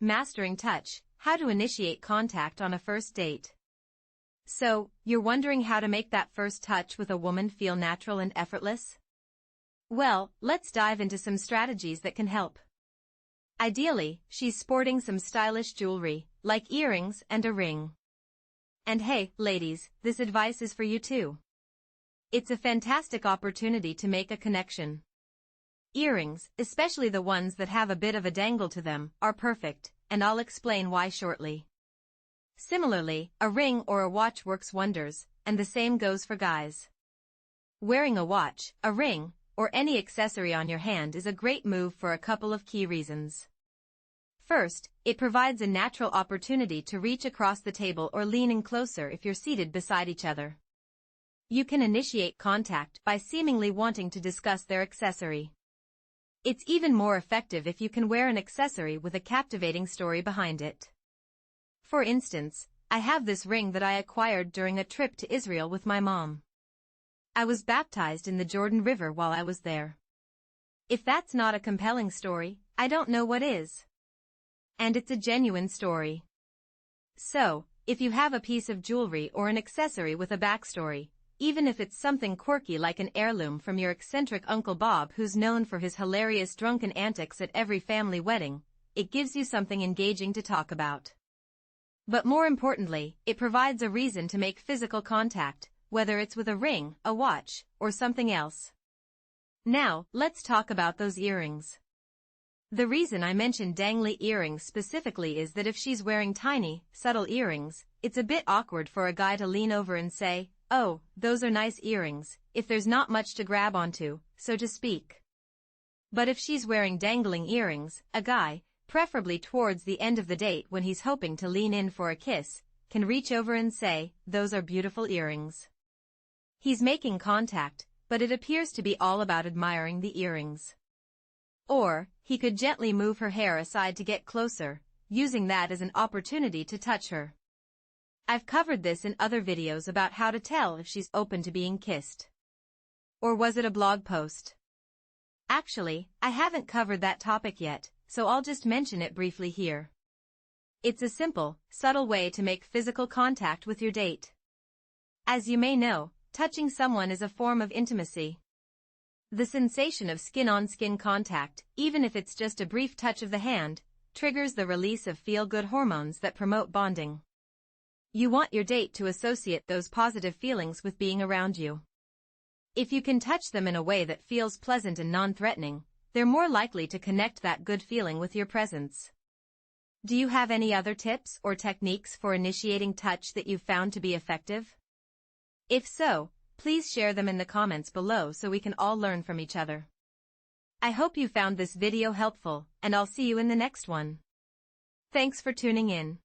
Mastering Touch, How to Initiate Contact on a First Date. So, you're wondering how to make that first touch with a woman feel natural and effortless? Well, let's dive into some strategies that can help. Ideally, she's sporting some stylish jewelry, like earrings and a ring. And hey, ladies, this advice is for you too. It's a fantastic opportunity to make a connection. Earrings, especially the ones that have a bit of a dangle to them, are perfect, and I'll explain why shortly. Similarly, a ring or a watch works wonders, and the same goes for guys. Wearing a watch, a ring, or any accessory on your hand is a great move for a couple of key reasons. First, it provides a natural opportunity to reach across the table or lean in closer if you're seated beside each other. You can initiate contact by seemingly wanting to discuss their accessory. It's even more effective if you can wear an accessory with a captivating story behind it. For instance, I have this ring that I acquired during a trip to Israel with my mom. I was baptized in the Jordan River while I was there. If that's not a compelling story, I don't know what is. And it's a genuine story. So, if you have a piece of jewelry or an accessory with a backstory, even if it's something quirky like an heirloom from your eccentric Uncle Bob who's known for his hilarious drunken antics at every family wedding, it gives you something engaging to talk about. But more importantly, it provides a reason to make physical contact, whether it's with a ring, a watch, or something else. Now, let's talk about those earrings. The reason I mentioned dangly earrings specifically is that if she's wearing tiny, subtle earrings, it's a bit awkward for a guy to lean over and say, "Oh, those are nice earrings," if there's not much to grab onto, so to speak. But if she's wearing dangling earrings, a guy, preferably towards the end of the date when he's hoping to lean in for a kiss, can reach over and say, "Those are beautiful earrings." He's making contact, but it appears to be all about admiring the earrings. Or, he could gently move her hair aside to get closer, using that as an opportunity to touch her. I've covered this in other videos about how to tell if she's open to being kissed. Or was it a blog post? Actually, I haven't covered that topic yet, so I'll just mention it briefly here. It's a simple, subtle way to make physical contact with your date. As you may know, touching someone is a form of intimacy. The sensation of skin-on-skin contact, even if it's just a brief touch of the hand, triggers the release of feel-good hormones that promote bonding. You want your date to associate those positive feelings with being around you. If you can touch them in a way that feels pleasant and non-threatening, they're more likely to connect that good feeling with your presence. Do you have any other tips or techniques for initiating touch that you've found to be effective? If so, please share them in the comments below so we can all learn from each other. I hope you found this video helpful, and I'll see you in the next one. Thanks for tuning in.